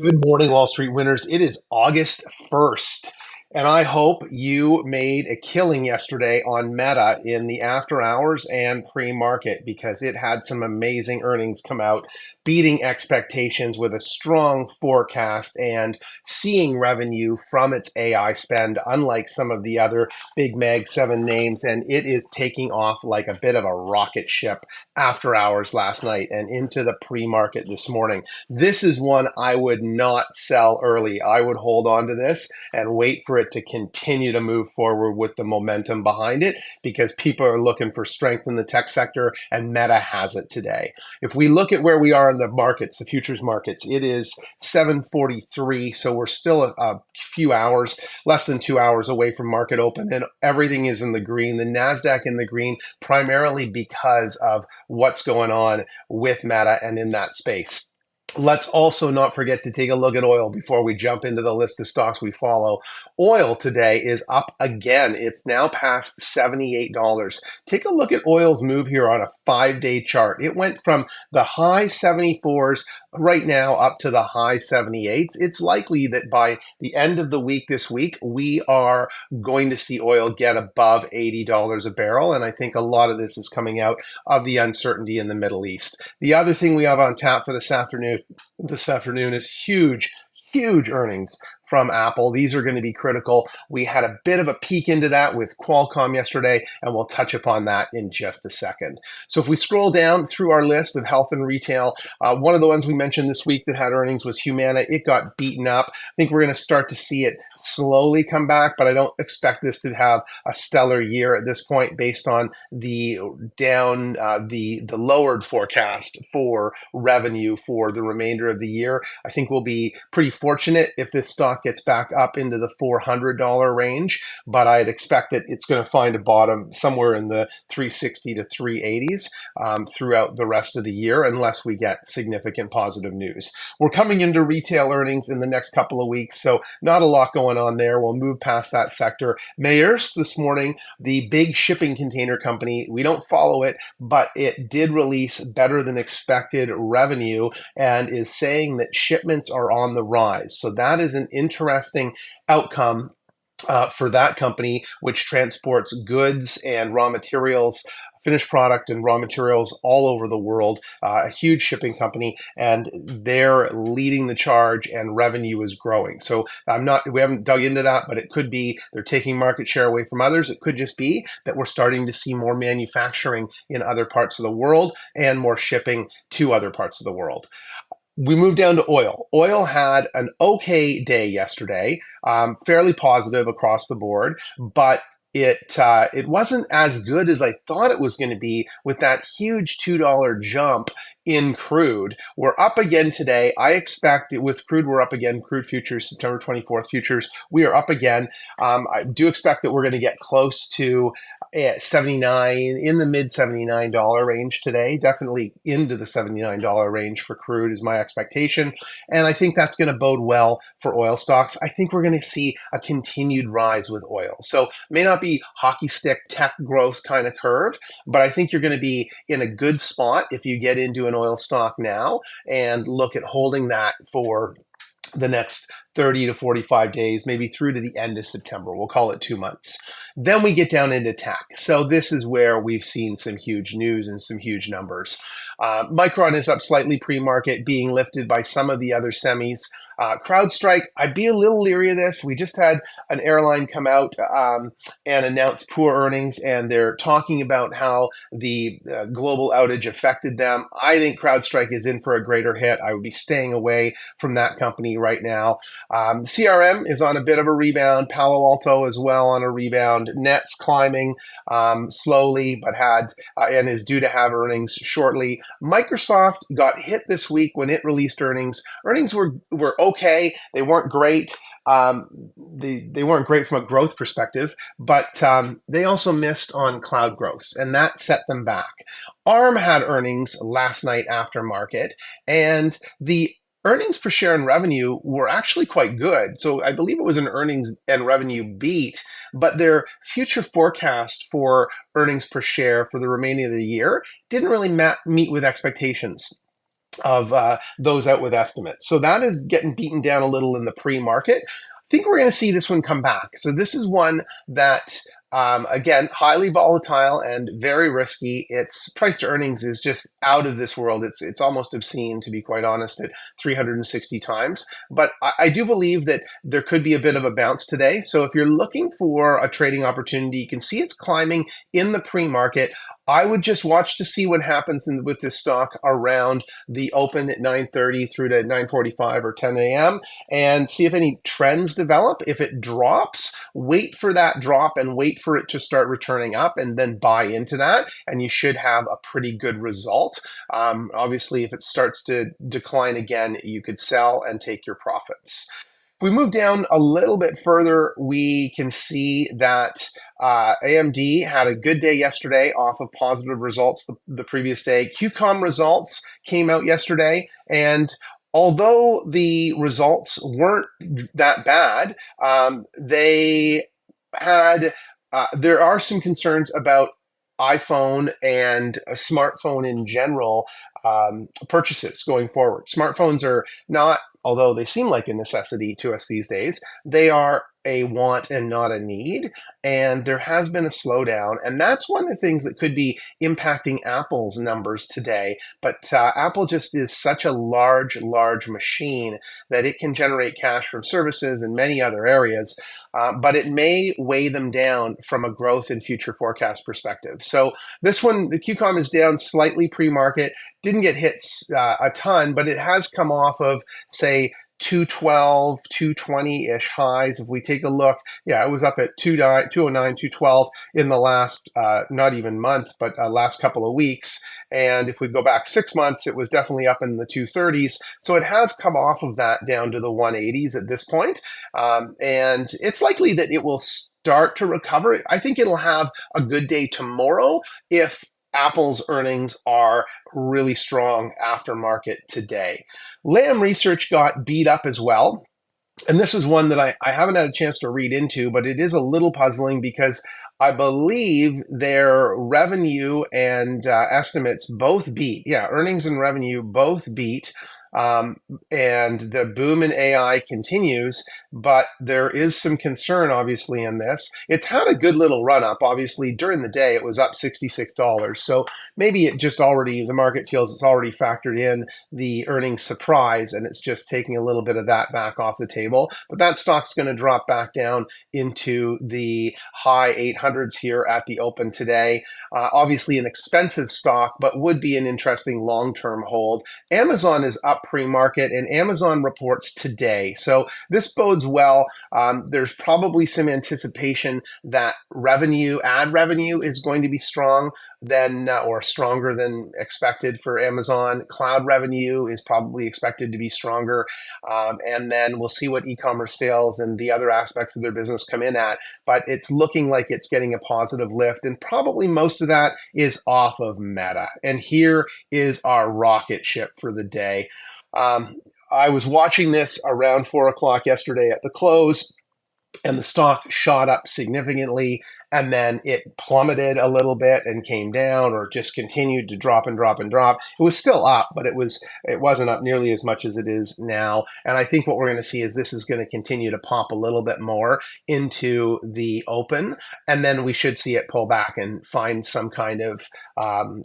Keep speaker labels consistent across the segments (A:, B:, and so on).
A: Good morning, Wall Street winners. It is August 1st, and I hope you made a killing yesterday on Meta in the after hours and pre-market because it had some amazing earnings come out, beating expectations with a strong forecast and seeing revenue from its AI spend, unlike some of the other big Mag 7 names. And it is taking off like a bit of a rocket ship after hours last night and into the pre-market this morning. This is one I would not sell early. I would hold on to this and wait for it to continue to move forward with the momentum behind it because people are looking for strength in the tech sector and Meta has it today. If we look at where we are in the markets, the futures markets, it is 7:43, so we're still a few hours, less than 2 hours away from market open, and everything is in the green. The NASDAQ in the green primarily because of what's going on with Meta and in that space. Let's also not forget to take a look at oil before we jump into the list of stocks we follow. Oil today is up again. It's now past $78. Take a look at oil's move here on a 5-day chart. It went from the high 74s right now up to the high 78s. It's likely that by the end of the week this week, we are going to see oil get above $80 a barrel. And I think a lot of this is coming out of the uncertainty in the Middle East. The other thing we have on tap for this afternoon is huge earnings from Apple. These are going to be critical. We had a bit of a peek into that with Qualcomm yesterday, and we'll touch upon that in just a second. So if we scroll down through our list of health and retail, one of the ones we mentioned this week that had earnings was Humana. It got beaten up. I think we're going to start to see it slowly come back, but I don't expect this to have a stellar year at this point based on the the lowered forecast for revenue for the remainder of the year. I think we'll be pretty fortunate if this stock gets back up into the $400 range, but I'd expect that it's going to find a bottom somewhere in the 360 to 380s throughout the rest of the year, unless we get significant positive news. We're coming into retail earnings in the next couple of weeks, so not a lot going on there. We'll move past that sector. Maersk this morning, the big shipping container company, we don't follow it, but it did release better than expected revenue and is saying that shipments are on the rise. So that is an interesting outcome for that company, which transports goods and raw materials, finished product and raw materials all over the world, a huge shipping company, and they're leading the charge and revenue is growing. So we haven't dug into that, but it could be they're taking market share away from others. It could just be that we're starting to see more manufacturing in other parts of the world and more shipping to other parts of the world. We move down to oil. Oil had an okay day yesterday, fairly positive across the board, but it wasn't as good as I thought it was going to be with that huge $2 jump in crude. We're up again today. I expect with crude, we're up again. Crude futures, September 24th futures, we are up again. I do expect that we're going to get close to 79, in the mid $79 range today, definitely into the $79 range for crude is my expectation. And I think that's going to bode well for oil stocks. I think we're going to see a continued rise with oil. So may not be hockey stick tech growth kind of curve, but I think you're going to be in a good spot if you get into an oil stock now and look at holding that for the next 30 to 45 days, maybe through to the end of September. We'll call it 2 months. Then we get down into tech. So this is where we've seen some huge news and some huge numbers. Micron is up slightly pre-market, being lifted by some of the other semis. CrowdStrike, I'd be a little leery of this. We just had an airline come out and announce poor earnings, and they're talking about how the global outage affected them. I think CrowdStrike is in for a greater hit. I would be staying away from that company right now. CRM is on a bit of a rebound. Palo Alto as well on a rebound. Net's climbing slowly, but and is due to have earnings shortly. Microsoft got hit this week when it released earnings. Earnings were okay. They weren't great. They weren't great from a growth perspective, but they also missed on cloud growth, and that set them back. ARM had earnings last night after market, and the earnings per share and revenue were actually quite good. So I believe it was an earnings and revenue beat, but their future forecast for earnings per share for the remaining of the year didn't really meet with expectations. of those out with estimates. So that is getting beaten down a little in the pre-market. I think we're going to see this one come back. So this is one that, again, highly volatile and very risky. Its price to earnings is just out of this world. It's almost obscene, to be quite honest, at 360 times. But I do believe that there could be a bit of a bounce today. So if you're looking for a trading opportunity, you can see it's climbing in the pre-market. I would just watch to see what happens with this stock around the open at 9:30 through to 9:45 or 10 a.m. and see if any trends develop. If it drops, wait for that drop and wait for it to start returning up and then buy into that, and you should have a pretty good result. Obviously, if it starts to decline again, you could sell and take your profits. If we move down a little bit further, we can see that AMD had a good day yesterday off of positive results the previous day. QCOM results came out yesterday, and although the results weren't that bad, they had there are some concerns about iPhone and a smartphone in general purchases going forward. Smartphones are not, although they seem like a necessity to us these days, they are a want and not a need. And there has been a slowdown. And that's one of the things that could be impacting Apple's numbers today. But Apple just is such a large machine that it can generate cash from services and many other areas. But it may weigh them down from a growth and future forecast perspective. So this one, the QCOM is down slightly pre-market, didn't get hit a ton, but it has come off of, say, 212, 220-ish highs. If we take a look, yeah, it was up at 209, 212 in the last, not even month, but last couple of weeks. And if we go back 6 months, it was definitely up in the 230s. So it has come off of that down to the 180s at this point. And it's likely that it will start to recover. I think it'll have a good day tomorrow if Apple's earnings are really strong aftermarket today. LAM Research got beat up as well. And this is one that I haven't had a chance to read into, but it is a little puzzling because I believe their revenue and estimates both beat. Yeah, earnings and revenue both beat. And the boom in AI continues, but there is some concern, obviously, in this. It's had a good little run up. Obviously, during the day, it was up $66. So maybe it just already, the market feels it's already factored in the earnings surprise, and it's just taking a little bit of that back off the table. But that stock's going to drop back down into the high 800s here at the open today. Obviously, an expensive stock, but would be an interesting long-term hold. Amazon is up pre-market, and Amazon reports today. So this bodes well. There's probably some anticipation that ad revenue is going to be strong or stronger than expected for Amazon. Cloud revenue is probably expected to be stronger. And then we'll see what e-commerce sales and the other aspects of their business come in at. But it's looking like it's getting a positive lift. And probably most of that is off of Meta. And here is our rocket ship for the day. I was watching this around 4 o'clock yesterday at the close, and the stock shot up significantly, and then it plummeted a little bit and came down, or just continued to drop and drop and drop. It was still up, but it wasn't up nearly as much as it is now. And I think what we're going to see is this is going to continue to pop a little bit more into the open, and then we should see it pull back and find some kind of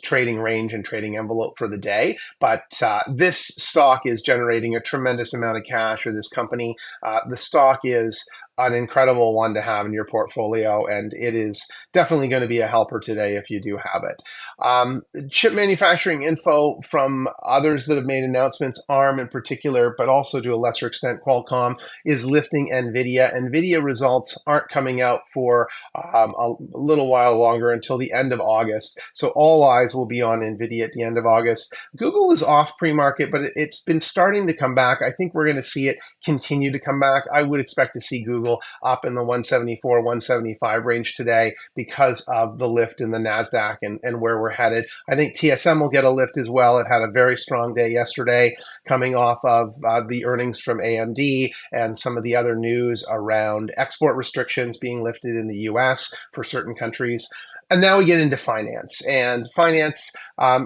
A: trading range and trading envelope for the day. But this stock is generating a tremendous amount of cash, or this company. The stock is an incredible one to have in your portfolio, and it is definitely going to be a helper today if you do have it. Chip manufacturing info from others that have made announcements, ARM in particular, but also to a lesser extent Qualcomm, is lifting NVIDIA. NVIDIA results aren't coming out for a little while longer, until the end of August. So all eyes will be on NVIDIA at the end of August. Google is off pre-market, but it's been starting to come back. I think we're going to see it continue to come back. I would expect to see Google up in the 174, 175 range today because of the lift in the NASDAQ and where we're headed. I think TSM will get a lift as well. It had a very strong day yesterday, coming off of the earnings from AMD and some of the other news around export restrictions being lifted in the US for certain countries. And now we get into finance. And finance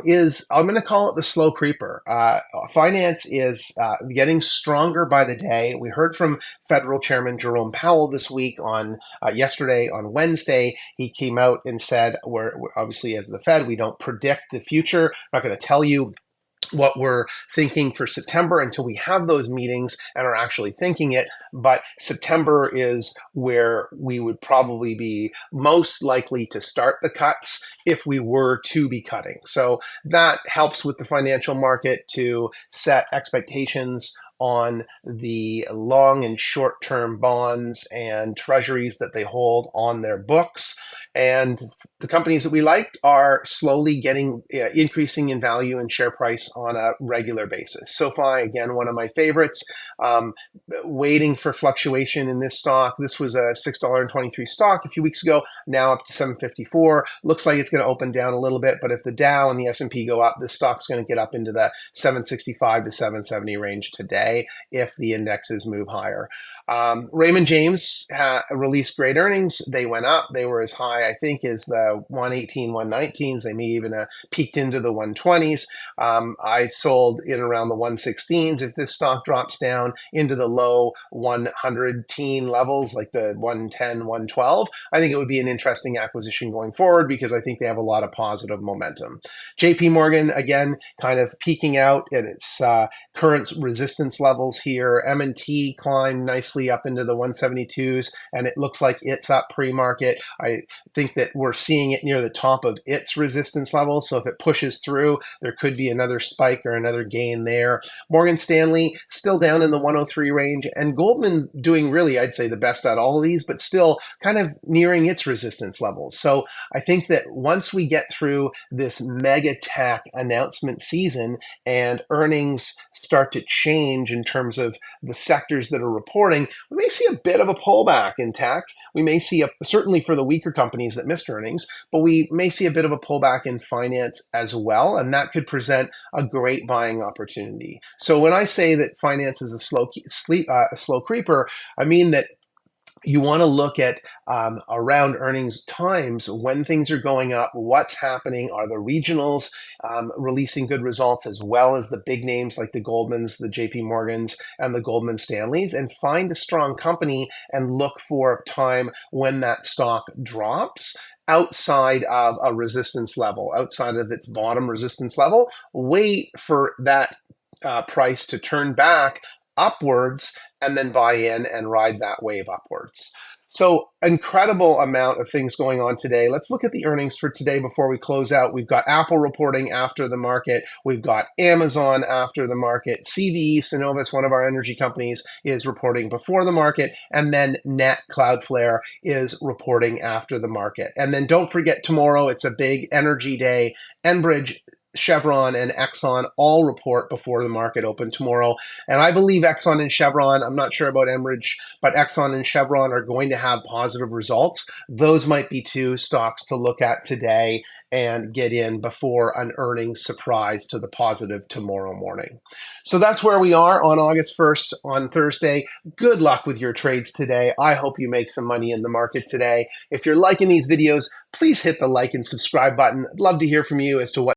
A: is, I'm going to call it the slow creeper. Finance is getting stronger by the day. We heard from Federal Chairman Jerome Powell this week on yesterday, on Wednesday. He came out and said, we're obviously, as the Fed, we don't predict the future. I'm not going to tell you what we're thinking for September until we have those meetings and are actually thinking it. But September is where we would probably be most likely to start the cuts if we were to be cutting. So that helps with the financial market to set expectations on the long and short-term bonds and treasuries that they hold on their books. And the companies that we like are slowly getting increasing in value and share price on a regular basis. SoFi, again, one of my favorites. Waiting for fluctuation in this stock. This was a $6.23 stock a few weeks ago, now up to $7.54. Looks like it's going to open down a little bit, but if the Dow and the S&P go up, this stock's going to get up into the 765 to 770 range today if the indexes move higher. Raymond James released great earnings. They went up. They were as high, I think, as the 118, 119s. They may even peaked into the 120s. I sold in around the 116s. If this stock drops down into the low 100 teen levels, like the 110, 112, I think it would be an interesting acquisition going forward because I think they have a lot of positive momentum. JP Morgan, again, kind of peaking out at its current resistance levels here. M&T climbed nicely up into the 172s, and it looks like it's up pre-market. I think that we're seeing it near the top of its resistance level. So if it pushes through, there could be another spike or another gain there. Morgan Stanley still down in the 103 range, and Goldman doing really, I'd say, the best at all of these, but still kind of nearing its resistance levels. So I think that once we get through this mega tech announcement season and earnings start to change in terms of the sectors that are reporting, we may see a bit of a pullback in tech. We may see, certainly for the weaker companies that missed earnings, but we may see a bit of a pullback in finance as well, and that could present a great buying opportunity. So when I say that finance is a slow creeper, I mean that you want to look at around earnings times when things are going up, what's happening, are the regionals releasing good results as well as the big names like the Goldmans, the JP Morgans, and the Goldman Stanleys, and find a strong company and look for a time when that stock drops outside of a resistance level, outside of its bottom resistance level. Wait for that price to turn back upwards and then buy in and ride that wave upwards. So incredible amount of things going on today. Let's look at the earnings for today before we close out. We've got Apple reporting after the market. We've got Amazon after the market. CVE, Synovus, one of our energy companies, is reporting before the market. And then Net Cloudflare is reporting after the market. And then don't forget tomorrow, it's a big energy day. Enbridge, Chevron, and Exxon all report before the market open tomorrow. And I believe Exxon and Chevron, I'm not sure about Enbridge, but Exxon and Chevron are going to have positive results. Those might be two stocks to look at today and get in before an earnings surprise to the positive tomorrow morning. So that's where we are on August 1st on Thursday. Good luck with your trades today. I hope you make some money in the market today. If you're liking these videos, please hit the like and subscribe button. I'd love to hear from you as to what